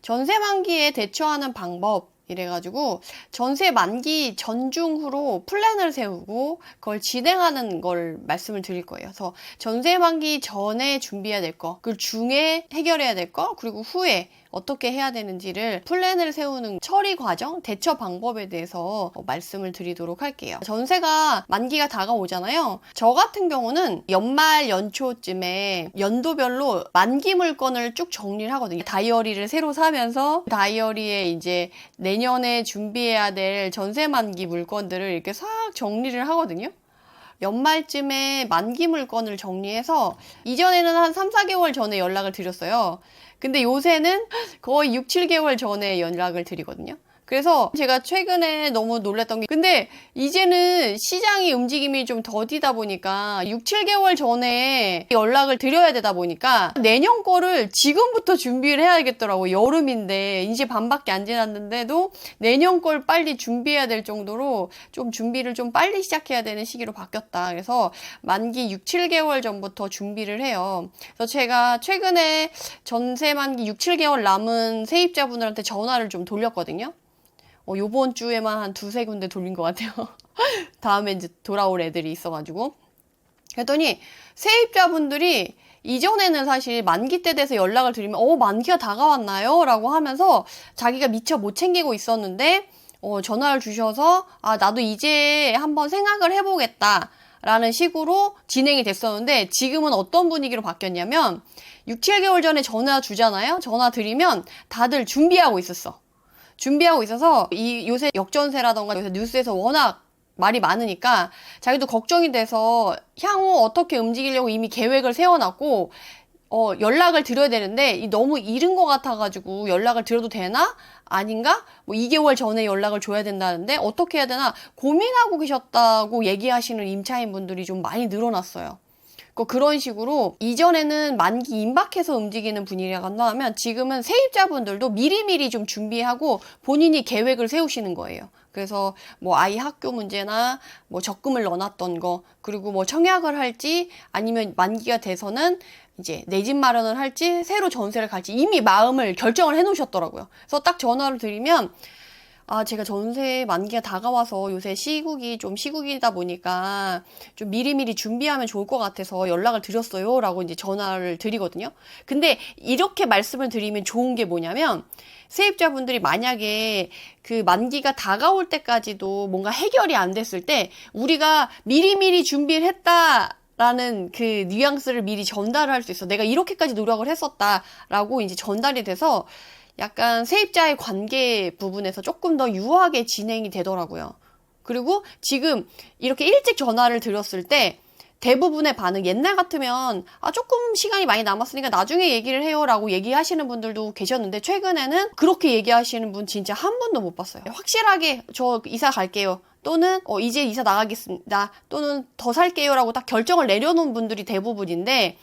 전세 만기에 대처하는 방법 이래가지고 전세 만기 전중후로 플랜을 세우고 그걸 진행하는 걸 말씀을 드릴 거예요. 그래서 전세 만기 전에 준비해야 될 거, 그 중에 해결해야 될 거, 그리고 후에 어떻게 해야 되는지를 플랜을 세우는 처리 과정, 대처 방법에 대해서 말씀을 드리도록 할게요. 전세가 만기가 다가오잖아요. 저 같은 경우는 연말 연초쯤에 연도별로 만기 물건을 쭉 정리를 하거든요. 다이어리를 새로 사면서 다이어리에 이제 내년에 준비해야 될 전세 만기 물건들을 이렇게 싹 정리를 하거든요. 연말쯤에 만기 물건을 정리해서 이전에는 한 3, 4개월 전에 연락을 드렸어요. 근데 요새는 거의 6, 7개월 전에 연락을 드리거든요. 그래서 제가 최근에 너무 놀랐던 게 근데 이제는 시장의 움직임이 좀 더디다 보니까 6, 7개월 전에 연락을 드려야 되다 보니까 내년 거를 지금부터 준비를 해야겠더라고요. 여름인데 이제 반밖에 안 지났는데도 내년 걸 빨리 준비해야 될 정도로 좀 준비를 좀 빨리 시작해야 되는 시기로 바뀌었다. 그래서 만기 6, 7개월 전부터 준비를 해요. 그래서 제가 최근에 전세 만기 6, 7개월 남은 세입자분들한테 전화를 좀 돌렸거든요. 요번 주에만 한 두세 군데 돌린 것 같아요. 다음에 이제 돌아올 애들이 있어가지고. 그랬더니 세입자분들이 이전에는 사실 만기 때 돼서 연락을 드리면 만기가 다가왔나요? 라고 하면서 자기가 미처 못 챙기고 있었는데 전화를 주셔서 나도 이제 한번 생각을 해보겠다 라는 식으로 진행이 됐었는데 지금은 어떤 분위기로 바뀌었냐면 6, 7개월 전에 전화 주잖아요? 전화 드리면 다들 준비하고 있었어. 준비하고 있어서 요새 역전세라던가 요새 뉴스에서 워낙 말이 많으니까 자기도 걱정이 돼서 향후 어떻게 움직이려고 이미 계획을 세워놨고 연락을 드려야 되는데 너무 이른 것 같아가지고 연락을 드려도 되나? 아닌가? 2개월 전에 연락을 줘야 된다는데 어떻게 해야 되나? 고민하고 계셨다고 얘기하시는 임차인 분들이 좀 많이 늘어났어요. 그런 식으로 이전에는 만기 임박해서 움직이는 분위기라고 한다면 지금은 세입자분들도 미리미리 좀 준비하고 본인이 계획을 세우시는 거예요. 그래서 아이 학교 문제나 적금을 넣어놨던 거 그리고 청약을 할지 아니면 만기가 돼서는 이제 내 집 마련을 할지 새로 전세를 갈지 이미 마음을 결정을 해 놓으셨더라고요. 그래서 딱 전화를 드리면 제가 전세 만기가 다가와서 요새 시국이다 보니까 좀 미리미리 준비하면 좋을 것 같아서 연락을 드렸어요. 라고 이제 전화를 드리거든요. 근데 이렇게 말씀을 드리면 좋은 게 뭐냐면 세입자분들이 만약에 그 만기가 다가올 때까지도 뭔가 해결이 안 됐을 때 우리가 미리미리 준비를 했다. 라는 그 뉘앙스를 미리 전달을 할 수 있어. 내가 이렇게까지 노력을 했었다라고 이제 전달이 돼서 약간 세입자의 관계 부분에서 조금 더 유하게 진행이 되더라고요. 그리고 지금 이렇게 일찍 전화를 드렸을 때 대부분의 반응, 옛날 같으면 조금 시간이 많이 남았으니까 나중에 얘기를 해요 라고 얘기하시는 분들도 계셨는데 최근에는 그렇게 얘기하시는 분 진짜 한 분도 못 봤어요. 확실하게 저 이사 갈게요. 또는 이제 이사 나가겠습니다. 또는 더 살게요 라고 딱 결정을 내려놓은 분들이 대부분인데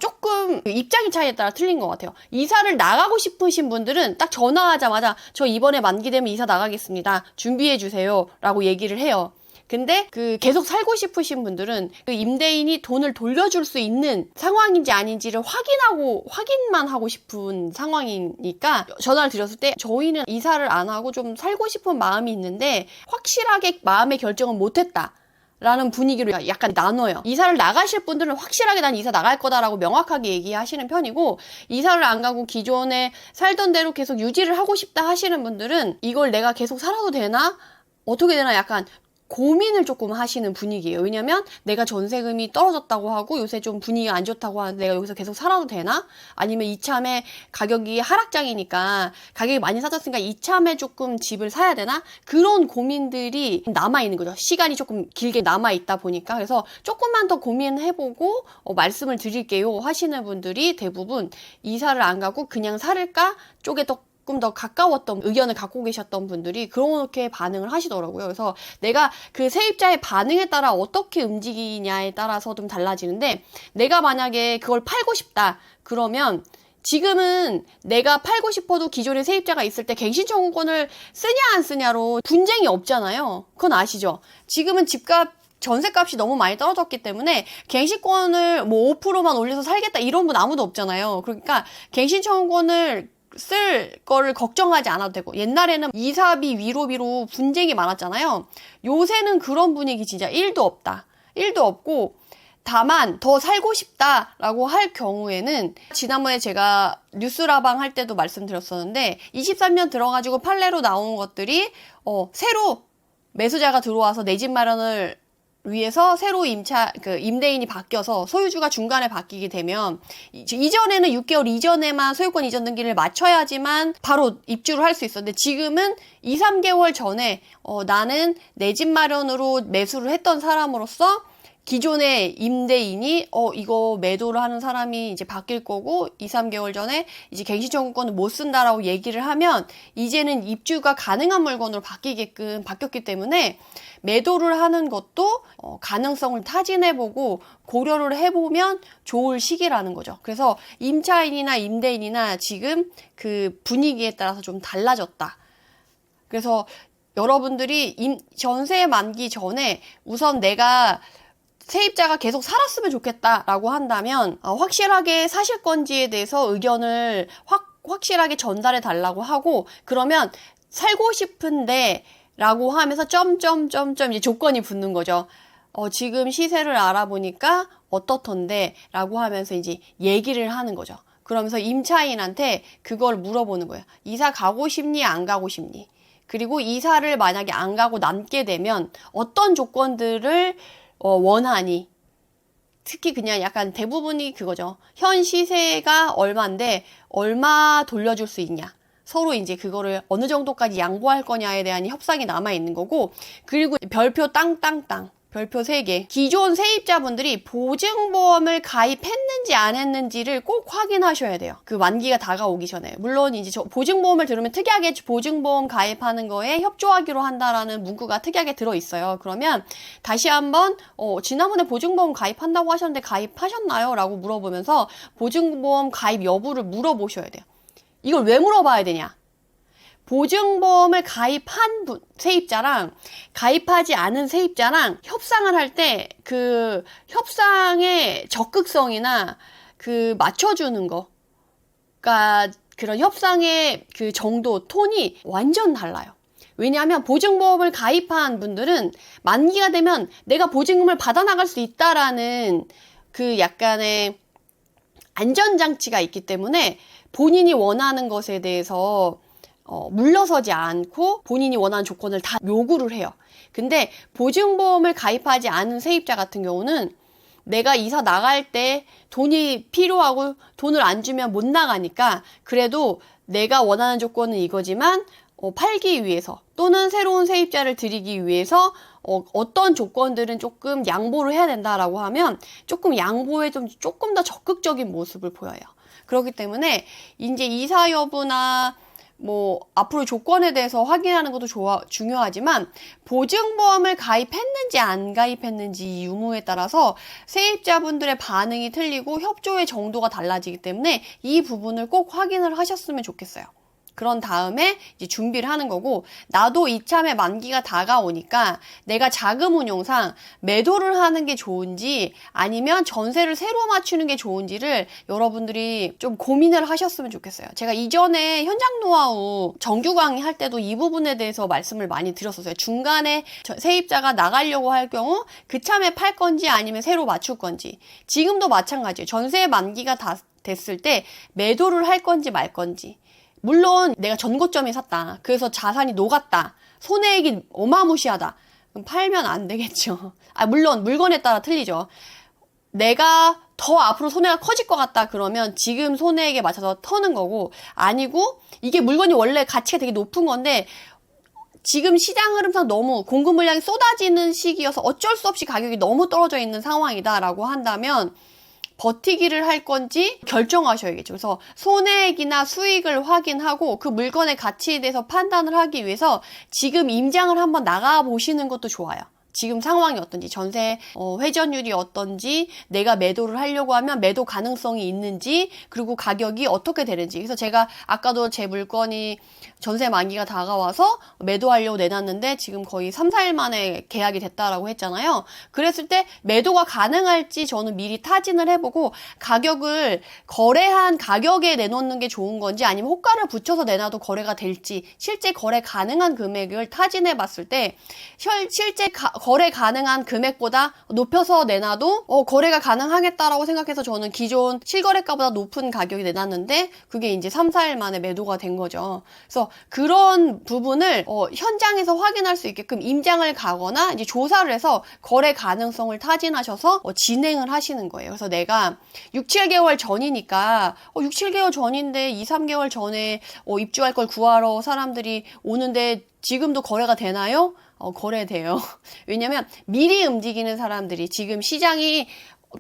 조금 입장의 차이에 따라 틀린 것 같아요. 이사를 나가고 싶으신 분들은 딱 전화하자마자 저 이번에 만기되면 이사 나가겠습니다. 준비해주세요. 라고 얘기를 해요. 근데 계속 살고 싶으신 분들은 그 임대인이 돈을 돌려줄 수 있는 상황인지 아닌지를 확인만 하고 싶은 상황이니까 전화를 드렸을 때 저희는 이사를 안 하고 좀 살고 싶은 마음이 있는데 확실하게 마음의 결정은 못했다. 라는 분위기로 약간 나눠요. 이사를 나가실 분들은 확실하게 난 이사 나갈 거다라고 명확하게 얘기하시는 편이고 이사를 안 가고 기존에 살던 대로 계속 유지를 하고 싶다 하시는 분들은 이걸 내가 계속 살아도 되나? 어떻게 되나 약간 고민을 조금 하시는 분위기예요. 왜냐면 내가 전세금이 떨어졌다고 하고 요새 좀 분위기가 안 좋다고 하는데 내가 여기서 계속 살아도 되나? 아니면 이참에 가격이 하락장이니까 가격이 많이 싸졌으니까 이참에 조금 집을 사야 되나? 그런 고민들이 남아있는 거죠. 시간이 조금 길게 남아있다 보니까. 그래서 조금만 더 고민해보고 말씀을 드릴게요 하시는 분들이 대부분 이사를 안 가고 그냥 살을까? 쪽에 조금 더 가까웠던 의견을 갖고 계셨던 분들이 그렇게 반응을 하시더라고요. 그래서 내가 그 세입자의 반응에 따라 어떻게 움직이냐에 따라서 좀 달라지는데 내가 만약에 그걸 팔고 싶다 그러면 지금은 내가 팔고 싶어도 기존에 세입자가 있을 때 갱신 청구권을 쓰냐 안 쓰냐로 분쟁이 없잖아요. 그건 아시죠? 지금은 집값 전세값이 너무 많이 떨어졌기 때문에 갱신권을 5%만 올려서 살겠다 이런 분 아무도 없잖아요. 그러니까 갱신 청구권을 쓸 거를 걱정하지 않아도 되고, 옛날에는 이사비, 위로비로 분쟁이 많았잖아요. 요새는 그런 분위기 진짜 1도 없다. 1도 없고, 다만 더 살고 싶다라고 할 경우에는, 지난번에 제가 뉴스라방 할 때도 말씀드렸었는데 23년 들어가지고 판례로 나온 것들이 새로 매수자가 들어와서 내 집 마련을 위해서 새로 임대인이 바뀌어서 소유주가 중간에 바뀌게 되면, 이전에는 6개월 이전에만 소유권 이전 등기를 마쳐야지만 바로 입주를 할 수 있었는데, 지금은 2, 3개월 전에 나는 내 집 마련으로 매수를 했던 사람으로서 기존의 임대인이 이거 매도를 하는 사람이 이제 바뀔 거고 2, 3개월 전에 이제 갱신 청구권을 못 쓴다라고 얘기를 하면, 이제는 입주가 가능한 물건으로 바뀌게끔 바뀌었기 때문에 매도를 하는 것도 가능성을 타진해보고 고려를 해보면 좋을 시기라는 거죠. 그래서 임차인이나 임대인이나 지금 그 분위기에 따라서 좀 달라졌다. 그래서 여러분들이 전세 만기 전에 우선 내가 세입자가 계속 살았으면 좋겠다라고 한다면 확실하게 사실 건지에 대해서 의견을 확실하게 전달해 달라고 하고, 그러면 살고 싶은데 라고 하면서 점점점점 이제 조건이 붙는 거죠. 지금 시세를 알아보니까 어떻던데 라고 하면서 이제 얘기를 하는 거죠. 그러면서 임차인한테 그걸 물어보는 거예요. 이사 가고 싶니? 안 가고 싶니? 그리고 이사를 만약에 안 가고 남게 되면 어떤 조건들을 원하니? 특히 그냥 약간 대부분이 그거죠. 현 시세가 얼마인데 얼마 돌려줄 수 있냐? 서로 이제 그거를 어느 정도까지 양보할 거냐에 대한 협상이 남아 있는 거고, 그리고 별표 땅땅땅, 별표 3개. 기존 세입자분들이 보증보험을 가입했는지 안 했는지를 꼭 확인하셔야 돼요. 그 만기가 다가오기 전에. 물론 이제 보증보험을 들으면 특이하게 보증보험 가입하는 거에 협조하기로 한다라는 문구가 특이하게 들어있어요. 그러면 다시 한번 지난번에 보증보험 가입한다고 하셨는데 가입하셨나요? 라고 물어보면서 보증보험 가입 여부를 물어보셔야 돼요. 이걸 왜 물어봐야 되냐? 보증보험을 가입한 세입자랑 가입하지 않은 세입자랑 협상을 할 때 그 협상의 적극성이나 그 맞춰주는 거, 그러니까 그런 협상의 그 정도, 톤이 완전 달라요. 왜냐하면 보증보험을 가입한 분들은 만기가 되면 내가 보증금을 받아나갈 수 있다라는 그 약간의 안전장치가 있기 때문에 본인이 원하는 것에 대해서 물러서지 않고 본인이 원하는 조건을 다 요구를 해요. 근데 보증보험을 가입하지 않은 세입자 같은 경우는 내가 이사 나갈 때 돈이 필요하고 돈을 안 주면 못 나가니까, 그래도 내가 원하는 조건은 이거지만 팔기 위해서 또는 새로운 세입자를 들이기 위해서 어떤 조건들은 조금 양보를 해야 된다라고 하면 조금 양보에 조금 더 적극적인 모습을 보여요. 그렇기 때문에 이제 이사 여부나 뭐 앞으로 조건에 대해서 확인하는 것도 중요하지만, 보증보험을 가입했는지 안 가입했는지 유무에 따라서 세입자분들의 반응이 틀리고 협조의 정도가 달라지기 때문에 이 부분을 꼭 확인을 하셨으면 좋겠어요. 그런 다음에 이제 준비를 하는 거고, 나도 이참에 만기가 다가오니까 내가 자금 운용상 매도를 하는 게 좋은지 아니면 전세를 새로 맞추는 게 좋은지를 여러분들이 좀 고민을 하셨으면 좋겠어요. 제가 이전에 현장 노하우 정규 강의 할 때도 이 부분에 대해서 말씀을 많이 드렸었어요. 중간에 세입자가 나가려고 할 경우 그참에 팔 건지 아니면 새로 맞출 건지. 지금도 마찬가지예요. 전세 만기가 다 됐을 때 매도를 할 건지 말 건지. 물론 내가 전고점에 샀다. 그래서 자산이 녹았다. 손해액이 어마무시하다. 그럼 팔면 안 되겠죠. 물론 물건에 따라 틀리죠. 내가 더 앞으로 손해가 커질 것 같다 그러면 지금 손해액에 맞춰서 터는 거고, 아니고 이게 물건이 원래 가치가 되게 높은 건데 지금 시장 흐름상 너무 공급 물량이 쏟아지는 시기여서 어쩔 수 없이 가격이 너무 떨어져 있는 상황이다라고 한다면 버티기를 할 건지 결정하셔야겠죠. 그래서 손해액이나 수익을 확인하고 그 물건의 가치에 대해서 판단을 하기 위해서 지금 임장을 한번 나가 보시는 것도 좋아요. 지금 상황이 어떤지, 전세 회전율이 어떤지, 내가 매도를 하려고 하면 매도 가능성이 있는지, 그리고 가격이 어떻게 되는지. 그래서 제가 아까도 제 물건이 전세 만기가 다가와서 매도하려고 내놨는데 지금 거의 3, 4일 만에 계약이 됐다라고 했잖아요. 그랬을 때 매도가 가능할지 저는 미리 타진을 해보고 가격을 거래한 가격에 내놓는 게 좋은 건지 아니면 호가를 붙여서 내놔도 거래가 될지 실제 거래 가능한 금액을 타진해 봤을 때 실제 거래 가능한 금액보다 높여서 내놔도 거래가 가능하겠다라고 생각해서 저는 기존 실거래가보다 높은 가격이 내놨는데 그게 이제 3, 4일 만에 매도가 된 거죠. 그래서 그런 부분을 현장에서 확인할 수 있게끔 임장을 가거나 이제 조사를 해서 거래 가능성을 타진하셔서 진행을 하시는 거예요. 그래서 내가 6, 7개월 전이니까 6, 7개월 전인데 2, 3개월 전에 입주할 걸 구하러 사람들이 오는데 지금도 거래가 되나요? 거래돼요. 왜냐면 미리 움직이는 사람들이 지금 시장이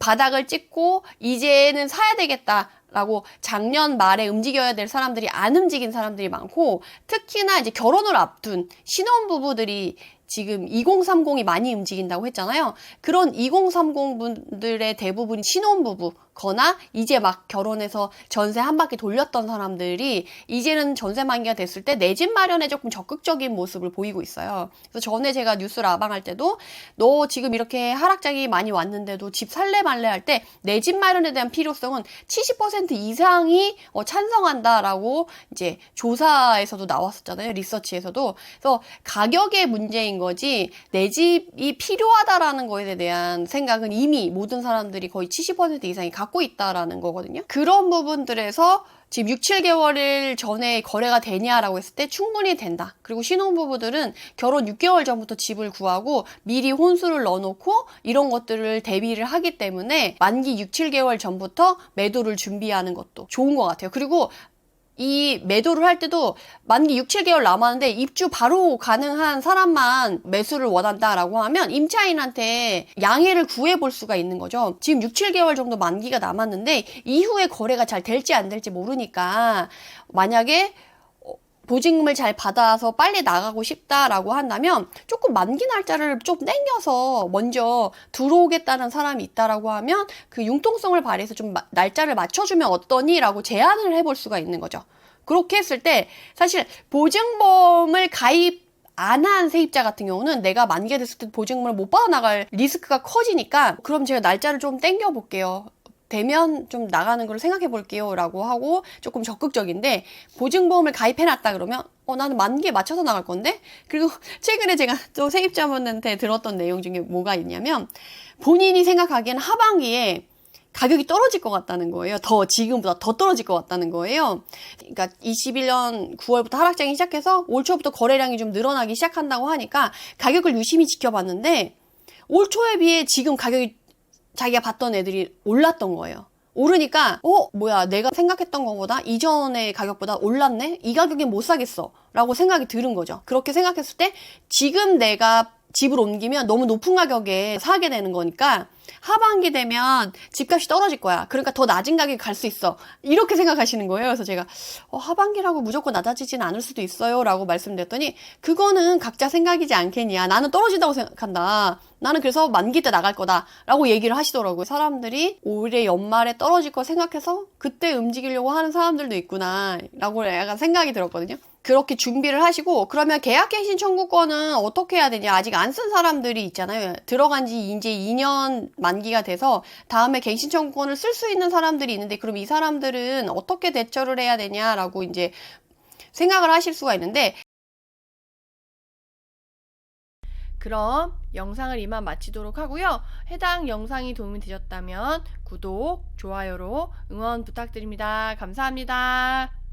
바닥을 찍고 이제는 사야 되겠다라고 작년 말에 움직여야 될 사람들이 안 움직인 사람들이 많고 특히나 이제 결혼을 앞둔 신혼부부들이 지금 2030이 많이 움직인다고 했잖아요. 그런 2030 분들의 대부분이 신혼부부거나 이제 막 결혼해서 전세 한 바퀴 돌렸던 사람들이 이제는 전세 만기가 됐을 때 내 집 마련에 조금 적극적인 모습을 보이고 있어요. 그래서 전에 제가 뉴스 라방할 때도 너 지금 이렇게 하락장이 많이 왔는데도 집 살래 말래 할 때 내 집 마련에 대한 필요성은 70% 이상이 찬성한다라고 이제 조사에서도 나왔었잖아요. 리서치에서도. 그래서 가격의 문제인 거지 내 집이 필요하다라는 거에 대한 생각은 이미 모든 사람들이 거의 70% 이상이 갖고 있다라는 거거든요. 그런 부분들에서 지금 6, 7개월 전에 거래가 되냐라고 했을 때 충분히 된다. 그리고 신혼부부들은 결혼 6개월 전부터 집을 구하고 미리 혼수를 넣어놓고 이런 것들을 대비를 하기 때문에 만기 6, 7개월 전부터 매도를 준비하는 것도 좋은 것 같아요. 그리고 이 매도를 할 때도 만기 6, 7개월 남았는데 입주 바로 가능한 사람만 매수를 원한다라고 하면 임차인한테 양해를 구해볼 수가 있는 거죠. 지금 6, 7개월 정도 만기가 남았는데 이후에 거래가 잘 될지 안 될지 모르니까 만약에 보증금을 잘 받아서 빨리 나가고 싶다라고 한다면 조금 만기 날짜를 좀 땡겨서 먼저 들어오겠다는 사람이 있다라고 하면 그 융통성을 발휘해서 좀 날짜를 맞춰주면 어떠니라고 제안을 해볼 수가 있는 거죠. 그렇게 했을 때 사실 보증보험을 가입 안 한 세입자 같은 경우는 내가 만기가 됐을 때 보증금을 못 받아 나갈 리스크가 커지니까 그럼 제가 날짜를 좀 땡겨 볼게요. 되면 좀 나가는 걸 생각해 볼게요 라고 하고 조금 적극적인데 보증보험을 가입해놨다 그러면 나는 만기에 맞춰서 나갈 건데. 그리고 최근에 제가 또 세입자분한테 들었던 내용 중에 뭐가 있냐면 본인이 생각하기엔 하반기에 가격이 떨어질 것 같다는 거예요. 지금보다 더 떨어질 것 같다는 거예요. 그러니까 21년 9월부터 하락장이 시작해서 올 초부터 거래량이 좀 늘어나기 시작한다고 하니까 가격을 유심히 지켜봤는데 올 초에 비해 지금 가격이 자기가 봤던 애들이 올랐던 거예요. 오르니까 뭐야 내가 생각했던 것보다 이전의 가격보다 올랐네? 이 가격엔 못 사겠어 라고 생각이 드는 거죠. 그렇게 생각했을 때 지금 내가 집을 옮기면 너무 높은 가격에 사게 되는 거니까 하반기 되면 집값이 떨어질 거야. 그러니까 더 낮은 가격에 갈 수 있어. 이렇게 생각하시는 거예요. 그래서 제가 하반기라고 무조건 낮아지진 않을 수도 있어요 라고 말씀드렸더니 그거는 각자 생각이지 않겠냐. 나는 떨어진다고 생각한다. 나는 그래서 만기 때 나갈 거다 라고 얘기를 하시더라고요. 사람들이 올해 연말에 떨어질 거 생각해서 그때 움직이려고 하는 사람들도 있구나 라고 약간 생각이 들었거든요. 그렇게 준비를 하시고 그러면 계약갱신 청구권은 어떻게 해야 되냐. 아직 안 쓴 사람들이 있잖아요. 들어간 지 이제 2년 만기가 돼서 다음에 갱신 청구권을 쓸 수 있는 사람들이 있는데 그럼 이 사람들은 어떻게 대처를 해야 되냐라고 이제 생각을 하실 수가 있는데 그럼 영상을 이만 마치도록 하고요. 해당 영상이 도움이 되셨다면 구독, 좋아요로 응원 부탁드립니다. 감사합니다.